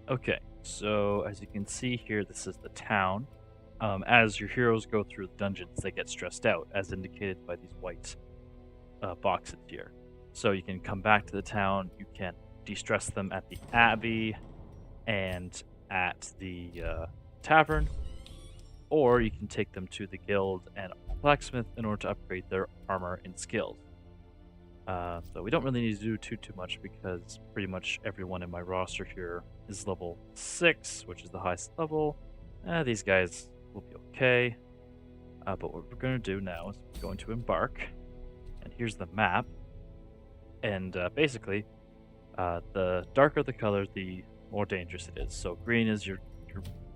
Okay, so as you can see here, this is the town. As your heroes go through the dungeons, they get stressed out, as indicated by these white boxes here. So you can come back to the town, you can de-stress them at the abbey and at the tavern, or you can take them to the guild and blacksmith in order to upgrade their armor and skills. So we don't really need to do too much because pretty much everyone in my roster here is level 6, which is the highest level. These guys will be okay. But what we're going to do now is we're going to embark. And here's the map. And basically, the darker the color, the more dangerous it is. So green is your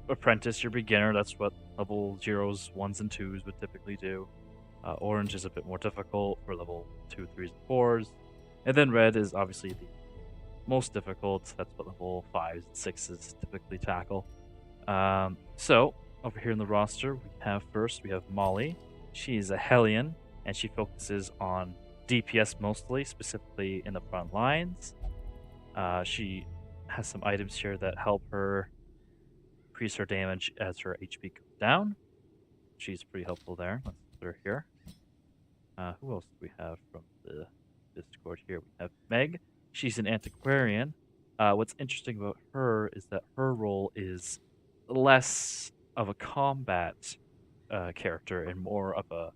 apprentice, your beginner. That's what level 0s, 1s, and 2s would typically do. Orange is a bit more difficult for level 2, 3s, and 4s. And then red is obviously the most difficult. That's what level 5s and 6s typically tackle. So, over here in the roster, we have Molly. She's a Hellion, and she focuses on DPS mostly, specifically in the front lines. She has some items here that help her increase her damage as her HP goes down. She's pretty helpful there. Let's put her here. Who else do we have from the Discord here? We have Meg. She's an antiquarian. What's interesting about her is that her role is less of a combat character and more of a,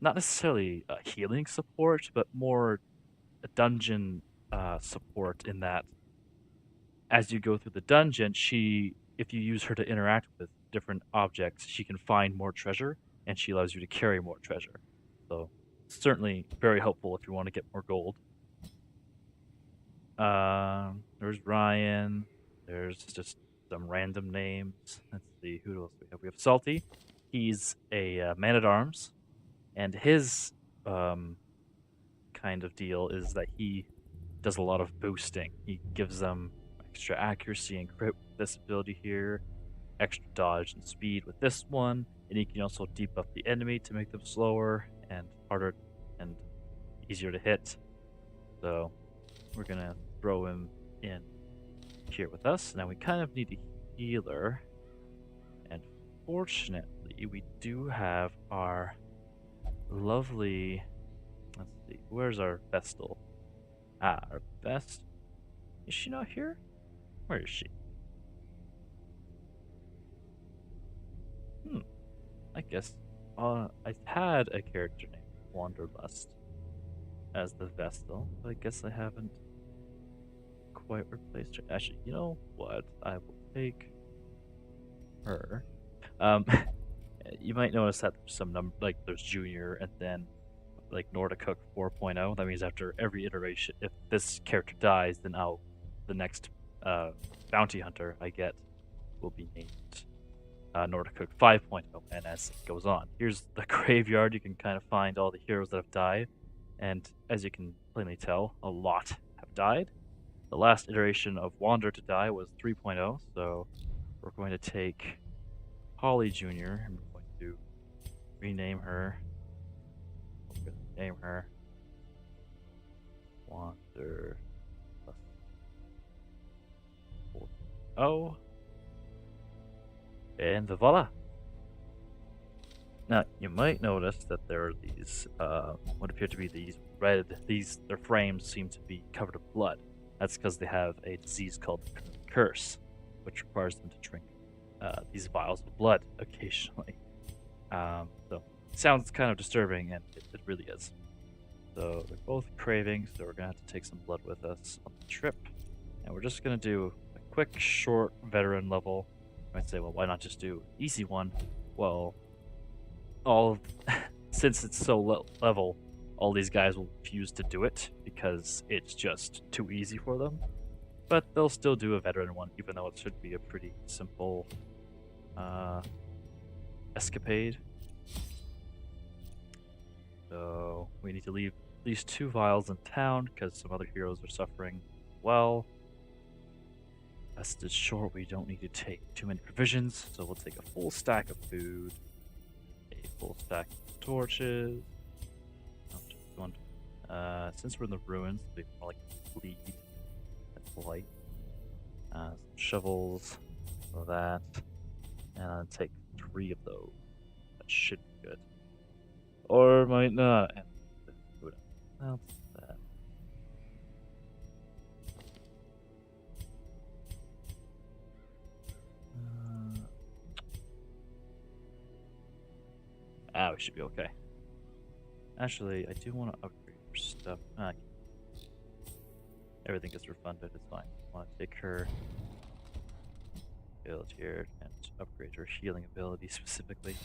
not necessarily a healing support, but more a dungeon support in that as you go through the dungeon, if you use her to interact with different objects, she can find more treasure, and she allows you to carry more treasure. So certainly very helpful if you want to get more gold. There's Ryan. There's just some random names. Let's see, who else we have? We have Salty. He's a man-at-arms, and his kind of deal is that he does a lot of boosting. He gives them extra accuracy and crit with this ability here, extra dodge and speed with this one, and he can also debuff the enemy to make them slower and harder and easier to hit. So we're gonna throw him in here with us. Now we kind of need a healer, and fortunately we do have our lovely, let's see, where's our Vestal? Our best. Is she not here? Where is she? I guess I had a character named Wanderlust as the Vestal, but I guess I haven't quite replaced her. Actually, you know what? I will take her. You might notice that there's some number, like there's Junior and then like Nordicook 4.0. That means after every iteration, if this character dies, then the next bounty hunter I get will be named Nordicook 5.0, and as it goes on. Here's the graveyard. You can kind of find all the heroes that have died, and as you can plainly tell, a lot have died. The last iteration of Wander to die was 3.0, so we're going to take Holly Jr. and we're going to rename her. We're going to name her Wander 4.0. And voila! Now, you might notice that there are these, what appear to be these their frames seem to be covered in blood. That's because they have a disease called the curse, which requires them to drink these vials of blood occasionally. So, it sounds kind of disturbing, and it really is. So, they're both craving, so we're going to have to take some blood with us on the trip. And we're just going to do a quick, short veteran level. You might say, well, why not just do easy one? Well, since it's so low level, all these guys will refuse to do it because it's just too easy for them. But they'll still do a veteran one, even though it should be a pretty simple escapade. So we need to leave at least 2 vials in town because some other heroes are suffering well. Rest is short, we don't need to take too many provisions, so we'll take a full stack of food, a full stack of torches. Since we're in the ruins, it'll be more like bleed. That's light. Some shovels, so that, and I'll take 3 of those. That should be good. Or might not. And who knows? That's that. We should be okay. Actually, I do want to upgrade her stuff. Everything gets refunded, it's fine. I want to take her build here and upgrade her healing ability specifically.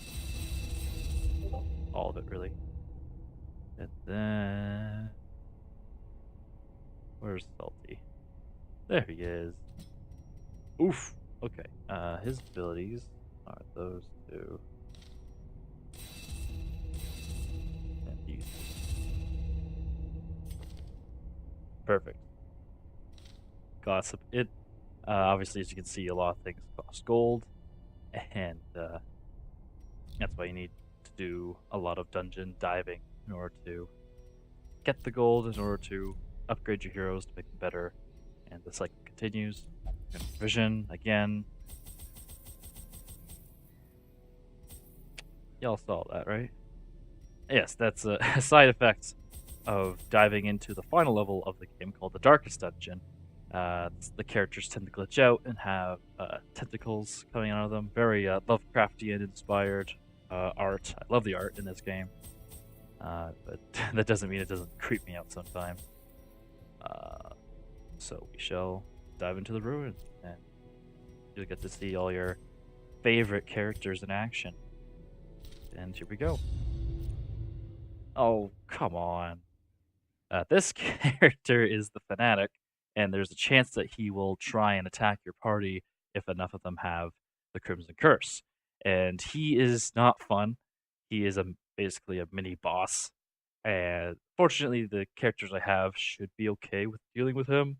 All of it, really. And then... where's Salty? There he is. Oof! Okay, his abilities are those two. And these. Perfect. Gossip. It, obviously, as you can see, a lot of things cost gold, and that's why you need to do a lot of dungeon diving in order to get the gold, in order to upgrade your heroes to make them better, and the cycle continues. And vision again. Y'all saw that, right? Yes, that's a side effect of diving into the final level of the game called the Darkest Dungeon. The characters tend to glitch out and have tentacles coming out of them. Very Lovecraftian inspired art. I love the art in this game, but that doesn't mean it doesn't creep me out sometimes. So we shall dive into the ruins, and you'll get to see all your favorite characters in action. And here we go. Oh, come on. This character is the Fanatic, and there's a chance that he will try and attack your party if enough of them have the Crimson Curse. And he is not fun. He is basically a mini boss. And fortunately, the characters I have should be okay with dealing with him,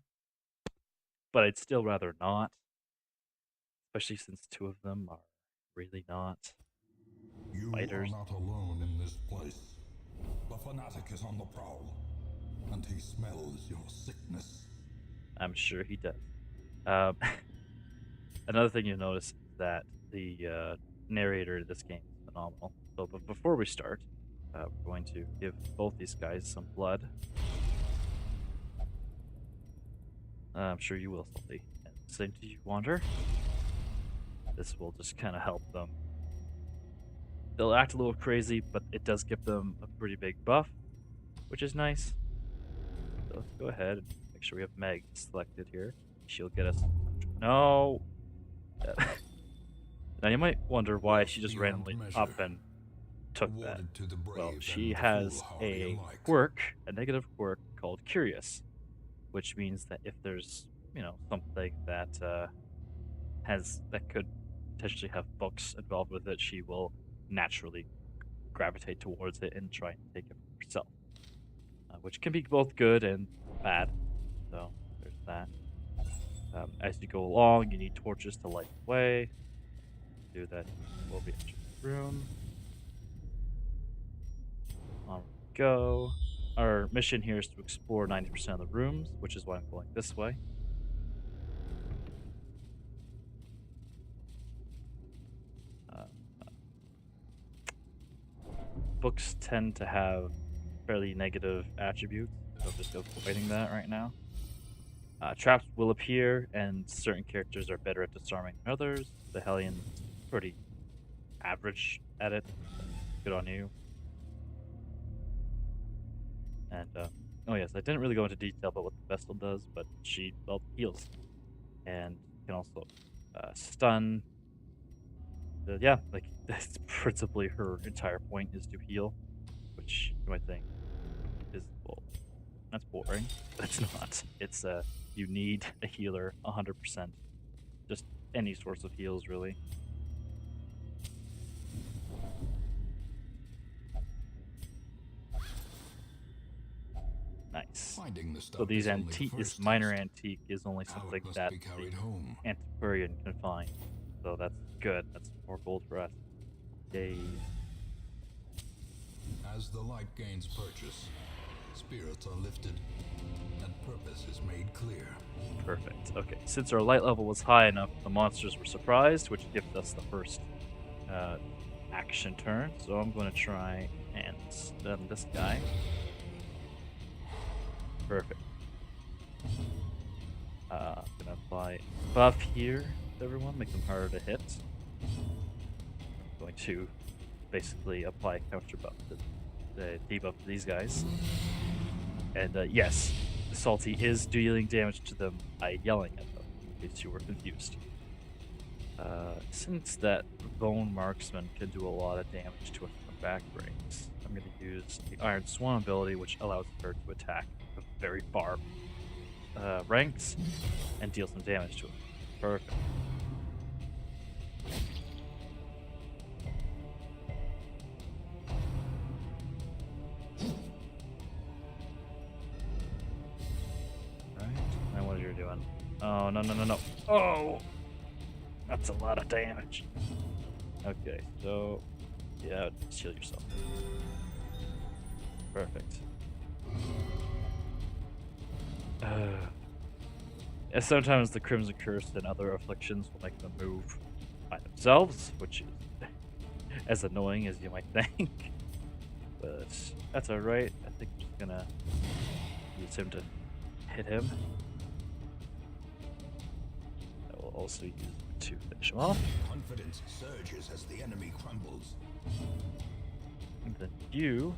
but I'd still rather not, especially since 2 of them are really not fighters. You are not alone in this place. The Fanatic is on the prowl, and he smells your sickness. I'm sure he does. Another thing you'll notice is that the narrator in this game is phenomenal. So, but before we start, we're going to give both these guys some blood. I'm sure you will, Salty. And same to you, Wander. This will just kind of help them. They'll act a little crazy, but it does give them a pretty big buff, which is nice. So let's go ahead and make sure we have Meg selected here. She'll get us... No! Now you might wonder why she just randomly up and took that. Well, she has a quirk, a negative quirk called Curious, which means that if there's, something that that could potentially have books involved with it, she will naturally gravitate towards it and try and take it for herself, which can be both good and bad. So there's that. As you go along, you need torches to light the way. Do that. We'll be entering the room. On we go. Our mission here is to explore 90% of the rooms, which is why I'm going this way. Books tend to have fairly negative attributes, so I'm just avoiding that right now. Traps will appear, and certain characters are better at disarming than others. The Hellions pretty average at it. Good on you. And oh yes, I didn't really go into detail about what the Vestal does, but she heals, and can also stun. Yeah, like that's principally her entire point is to heal, which you might think is that's boring, but it's not. It's you need a healer 100%. Just any source of heals, really. Nice. So these this minor antique is only something that the antiquarian can find. So that's good. That's more gold for us. Yay. As the light gains purchase, spirits are lifted and purpose is made clear. Perfect. Okay, since our light level was high enough, the monsters were surprised, which gives us the first action turn. So I'm going to try and stun this guy. Perfect. I'm going to apply buff here to everyone, make them harder to hit. I'm going to basically apply counter buff to the debuff to these guys. And yes, Salty is dealing damage to them by yelling at them, in case you were confused. Since that Bone Marksman can do a lot of damage to us from back ranks, I'm going to use the Iron Swan ability, which allows her to attack from very far ranks and deal some damage to it. Perfect. Alright, now what are you doing? Oh, no, no, no, no. Oh! That's a lot of damage. Okay, so yeah, just heal yourself. Perfect. And sometimes the Crimson Curse and other afflictions will make them move by themselves, which is as annoying as you might think. But that's alright. I think I'm just gonna use him to hit him. I will also use him to finish him off. Confidence surges as the enemy crumbles. And then you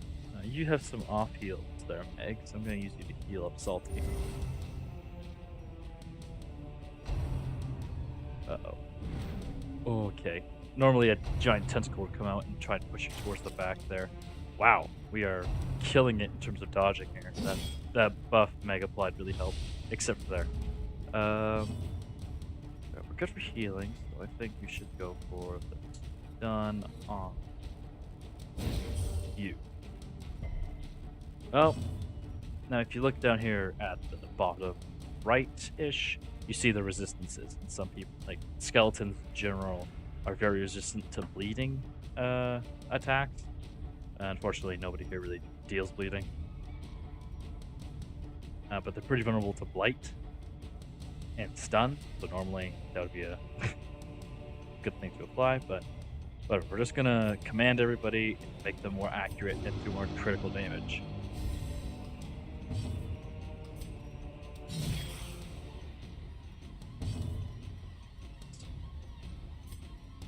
have some off heals there, Meg, so I'm gonna use you to heal up Salty. Uh-oh. Okay. Normally a giant tentacle would come out and try and push you towards the back there. Wow, we are killing it in terms of dodging here. That buff Meg applied really helped, except for there. We're good for healing, so I think we should go for the stun on you. Well, now if you look down here at the bottom right-ish, you see the resistances. And some people, like skeletons in general, are very resistant to bleeding attacks. Unfortunately, nobody here really deals bleeding. But they're pretty vulnerable to blight and stun, so normally that would be a good thing to apply, but whatever. We're just gonna command everybody and make them more accurate and do more critical damage.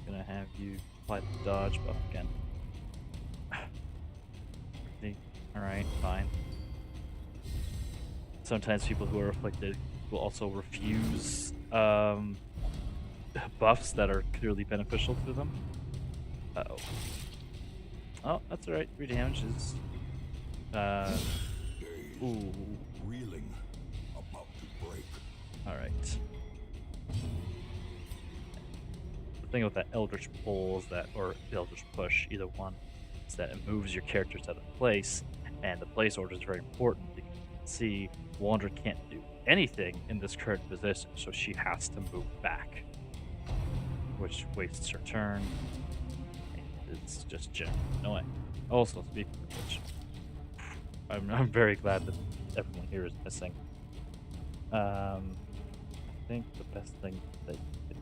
Gonna have you apply the dodge buff again. Alright, fine. Sometimes people who are afflicted will also refuse buffs that are clearly beneficial to them. Uh-oh. Oh, that's alright. 3 damages. Ooh. Reeling, about to break. Alright. The thing with that Eldritch Pull is that, or Eldritch Push, either one, is that it moves your characters out of place, and the place order is very important because you can see Wander can't do anything in this current position, so she has to move back, which wastes her turn, and it's just generally annoying. Also, speaking of which, I'm very glad that everyone here is missing. I think the best thing that you could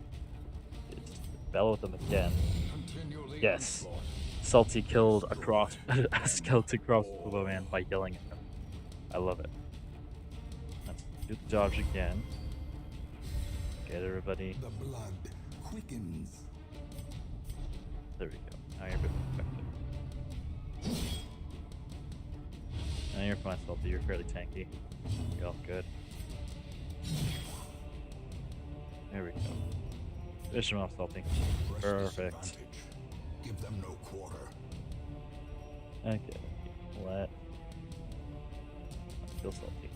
do is bellow with them again. Yes, Salty killed a skeleton crossbow man by yelling at him. I love it. Let's do the dodge again. Get everybody. The blood quickens. There we go. Now you're a bit effective. Now you're fine, Salty. You're fairly tanky. You're all good. There we go. Finish him off, Salty. Perfect. Give them no quarter. Okay. Let's heal Salty.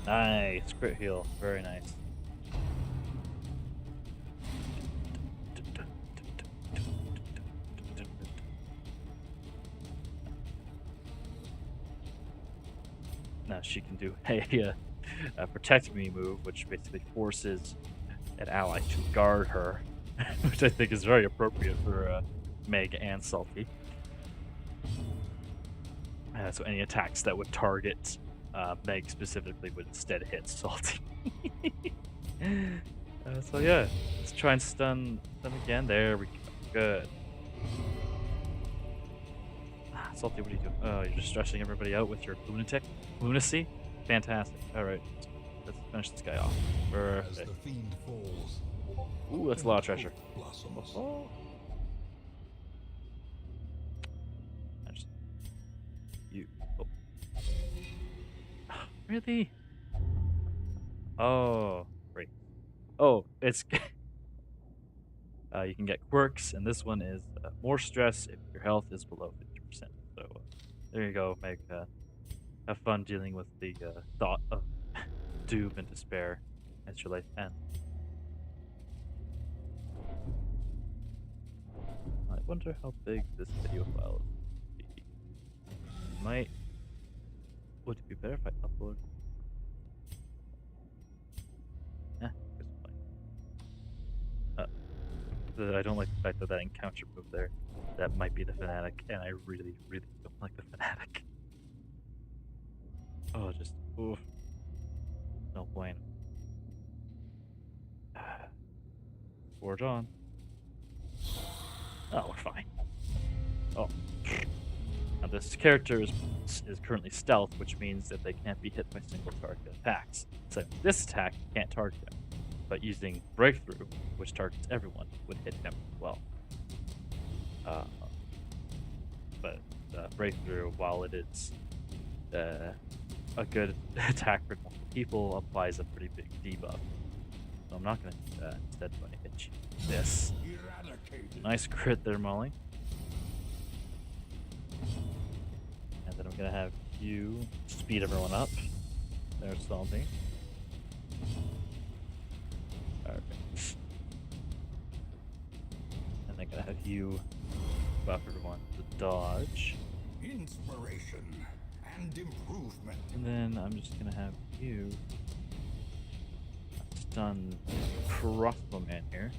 Nice. Crit heal. Very nice. Now she can do a protect me move, which basically forces an ally to guard her, which I think is very appropriate for Meg and Salty. So any attacks that would target Meg specifically would instead hit Salty. So yeah, let's try and stun them again. There we go. Good. Salty, what are you doing? Oh, you're just stressing everybody out with your lunacy? Fantastic. Alright, let's finish this guy off. As the fiend falls, Ooh, that's a lot of treasure. blossoms. Oh. You. Oh. Really? Oh, great. Oh, it's. You can get quirks, and this one is more stress if your health is below 50%. So there you go, Meg. Have fun dealing with the thought of doom and despair as your life ends. I wonder how big this video file is. Might. Would it be better if I upload? Eh, it's fine. I don't like the fact that encounter move there. That might be the fanatic, and I really, really don't like the fanatic. Oh, just oof. No point. Forge on. Oh, we're fine. Oh. Now this character is currently stealth, which means that they can't be hit by single target attacks. So this attack can't target him, but using breakthrough, which targets everyone, would hit him as well. But breakthrough, while it is a good attack for multiple people, applies a pretty big debuff. So I'm not going to do that. Instead, I'm going to hit you. This. Nice crit there, Molly. And then I'm going to have you speed everyone up. There's Salty. Perfect. And I'm going to have you buff everyone to dodge. Inspiration and improvement. And then I'm just going to have you stun Crossbow Man here.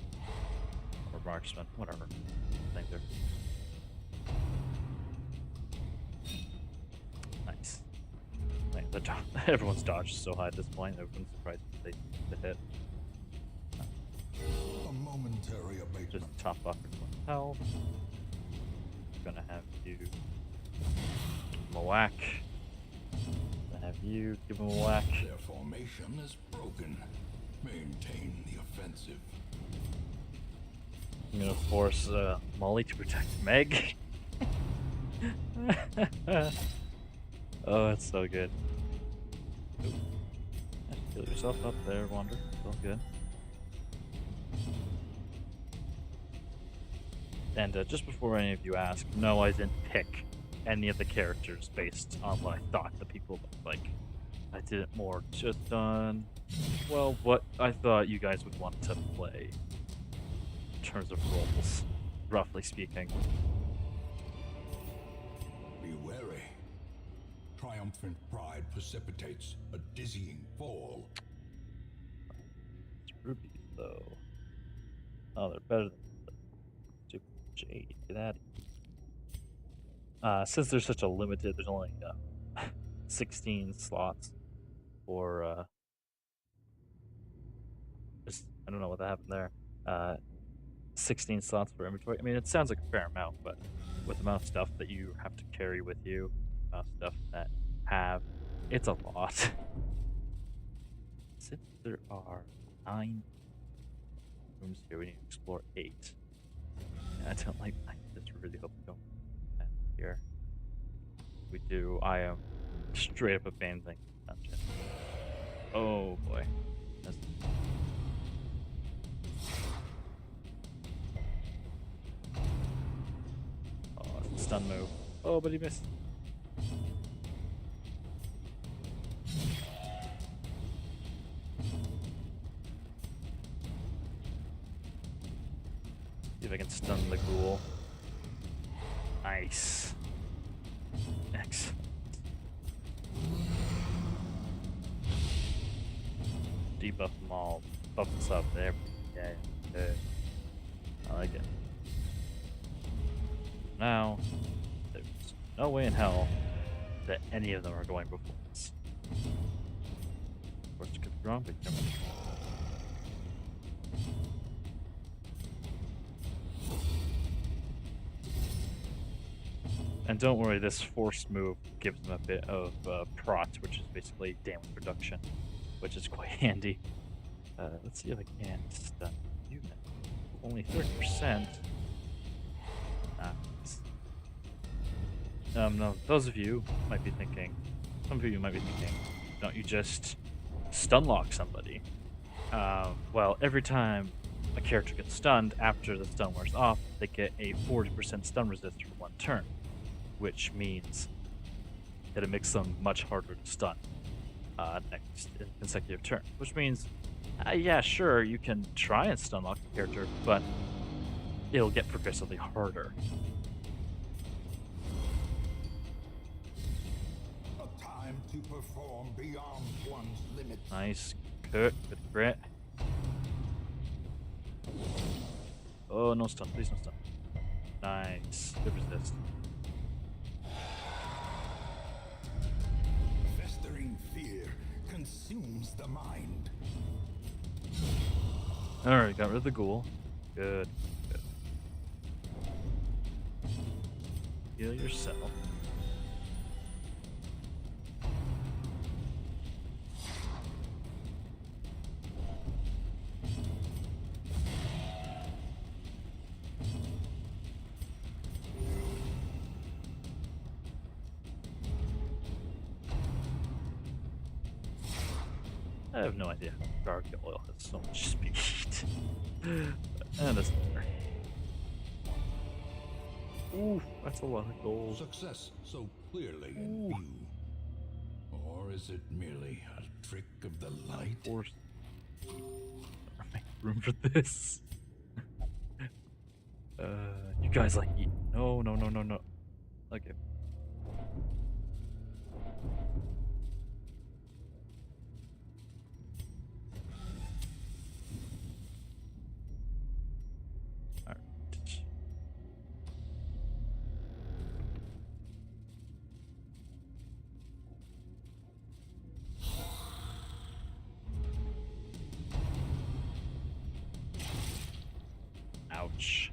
Or Marksman, whatever. I think they're. Nice. Like everyone's dodge is so high at this point, everyone's surprised that they hit. A momentary abatement. Just top off everyone's health. Gonna have you give him a whack. Gonna have you give him a whack. Their formation is broken. Maintain the offensive. I'm gonna force Molly to protect Meg. Oh, that's so good. Ooh. Heal yourself up there, Wander. It's all good. And just before any of you ask, no, I didn't pick any of the characters based on what I thought the people looked like. I did it more just on, well, what I thought you guys would want to play in terms of roles, roughly speaking. Be wary. Triumphant pride precipitates a dizzying fall. It's rubies, though. Oh, they're better than the stupid jade. Get out of here. Since there's such a limited, there's only 16 slots for I don't know what happened there. 16 slots for inventory. I mean, it sounds like a fair amount, but with the amount of stuff that you have to carry with you, stuff that it's a lot. Since there are 9 rooms here, we need to explore 8. And I just really hope we don't end here. If we do, I am straight up abandoning the dungeon. Oh boy. Oh, it's a stun move. Oh, but he missed. See if I can stun the ghoul. Nice. Excellent. Debuff them all. Buff us up there. Yeah, good. I like it. Now, there's no way in hell that any of them are going before us. Of course, it could be wrong, but you never know. And don't worry, this force move gives them a bit of prot, which is basically damage reduction, which is quite handy. Let's see if I can stun you now. Only 30%. Nice. No, those of you might be thinking, some of you might be thinking, don't you just stun lock somebody? Well, every time a character gets stunned, after the stun wears off, they get a 40% stun resist for 1 turn, which means that it makes them much harder to stun next consecutive turn. Which means, yeah, sure, you can try and stun lock the character, but it'll get progressively harder. A time to perform beyond one's limits. Nice cook with grit. Oh, no stun, please no stun. Nice, good resist. Festering fear consumes the mind. Alright, got rid of the ghoul. Good, good. Heal yourself. I have no idea. Gargoyle oil has so much speed. And that's better. Ooh, that's a lot of gold. Success so clearly in view. Or is it merely a trick of the light? Of course. Make room for this. You guys like eat. No, no, no, no, no. Okay. Alright. Ouch.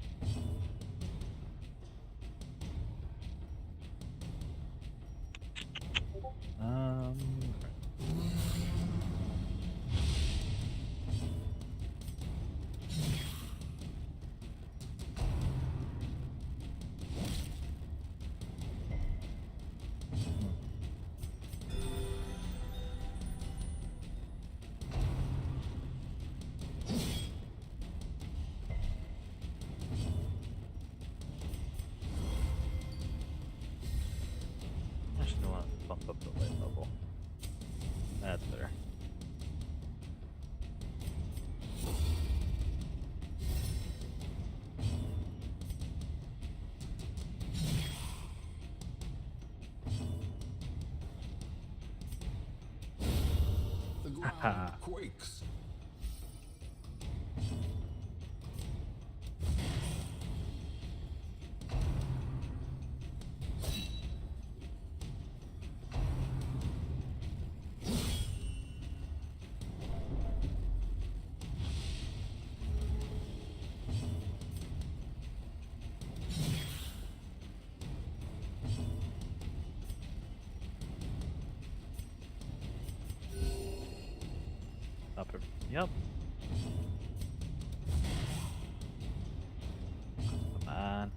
I just want to bump up the light level. That's better. The ground quakes. Not perfect. Yep. Come on.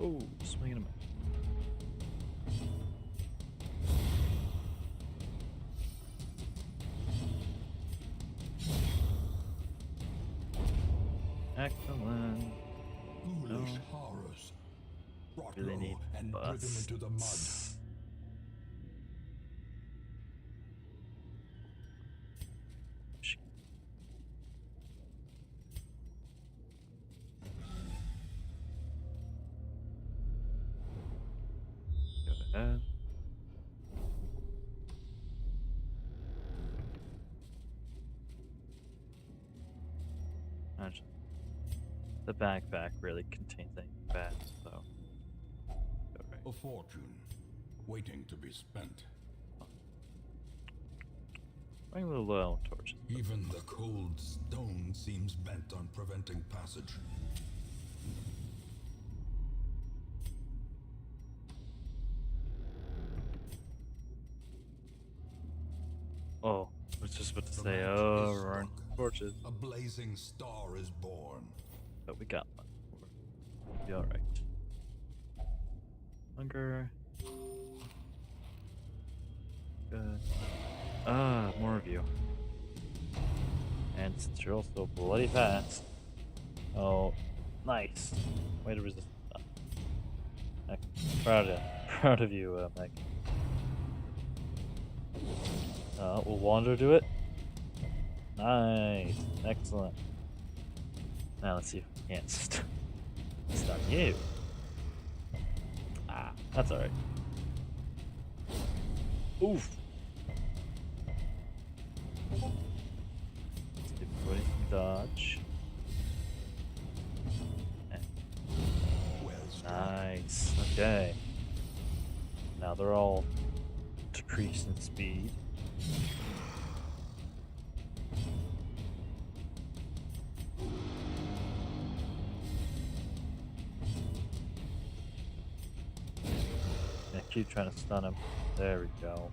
Oh, swing and a miss. Excellent. Ghoulish No. horrors. Brought Really low need and driven busts. into the mud. Go ahead. the backpack really contains anything bad, so. Alright. A fortune waiting to be spent. Bring the little torches. Even the cold stone seems bent on preventing passage. Oh, I was just about to The say, match oh, is roaring struck. torches. A blazing star is born. But we got one. We'll be alright. Hunger. Good. Ah, more of you. And since you're also bloody fast. Oh, nice. Way to resist that. Proud of you, Meg. Will Wander do it? Nice. Excellent. Now let's see if we can't stun you. Ah, that's alright. Oof. Everybody can dodge. And Well struck. nice. Okay. Now they're all decreased in speed. Yeah, keep trying to stun him. There we go.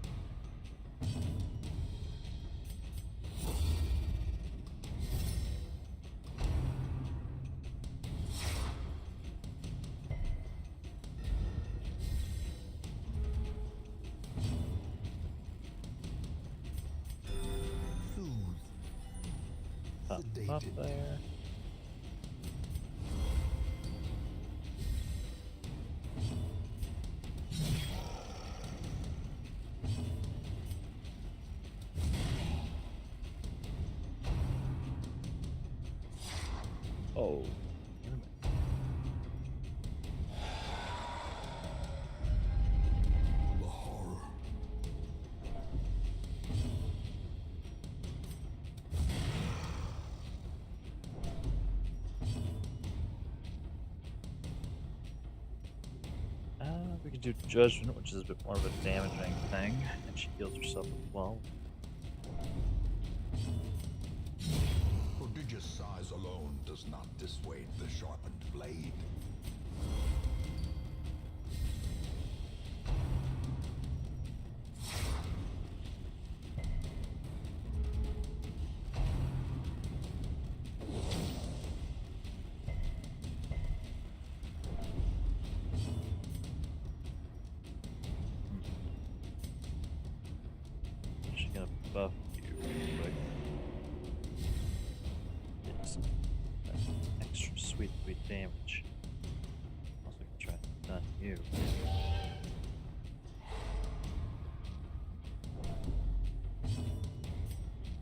Up Sedated. there. Oh. The horror. We could do Judgment, which is a bit more of a damaging thing, and she heals herself as well. Prodigious size alone does not dissuade the sharpened blade. She's gonna buff you real quick. Get some extra sweet damage. Also gonna try to stun you.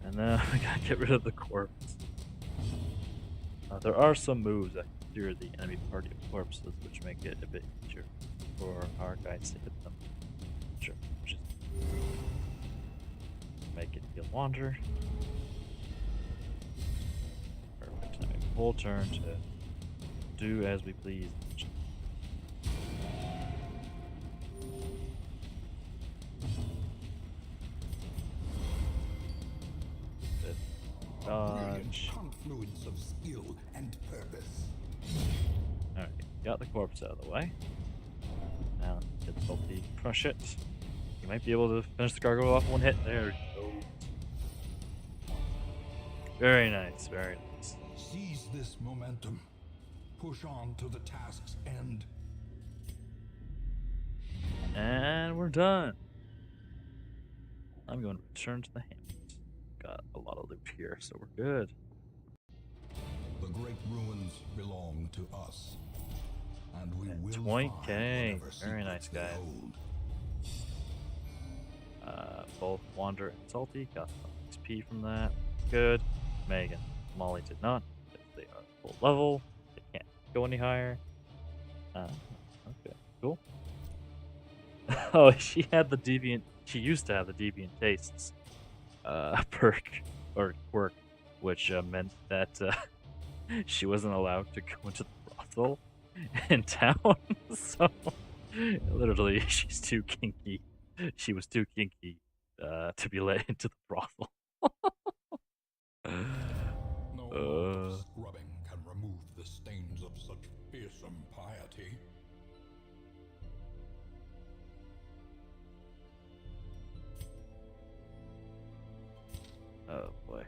And then I gotta get rid of the corpse. There are some moves that clear the enemy party of corpses, which make it a bit easier for our guys to hit them. Sure, just make it heal wander. Perfect. Now we have a full turn to do as we please. Good. Brilliant Dodge. confluence of skill and purpose. Alright, got the corpse out of the way. Now, get the ulti, crush it. You might be able to finish the gargoyle off in one hit. There we go. Very nice, very nice. Seize this momentum. Push on to the task's end. And we're done. I'm going to return to the hamlet. Got a lot of loot here, so we're good. The great ruins belong to us, and we And will 20K. find whatever Very nice, secrets they guys. hold. Both Wander and Salty got some XP from that. Good. Megan, Molly did not, because they are full level. They can't go any higher. Okay, cool. Oh, she had the deviant. She used to have the deviant tastes perk or quirk, which meant that she wasn't allowed to go into the brothel in town. So literally, she's too kinky. She was too kinky to be let into the brothel. No amount uh, of scrubbing can remove the stains of such fearsome piety. oh boy.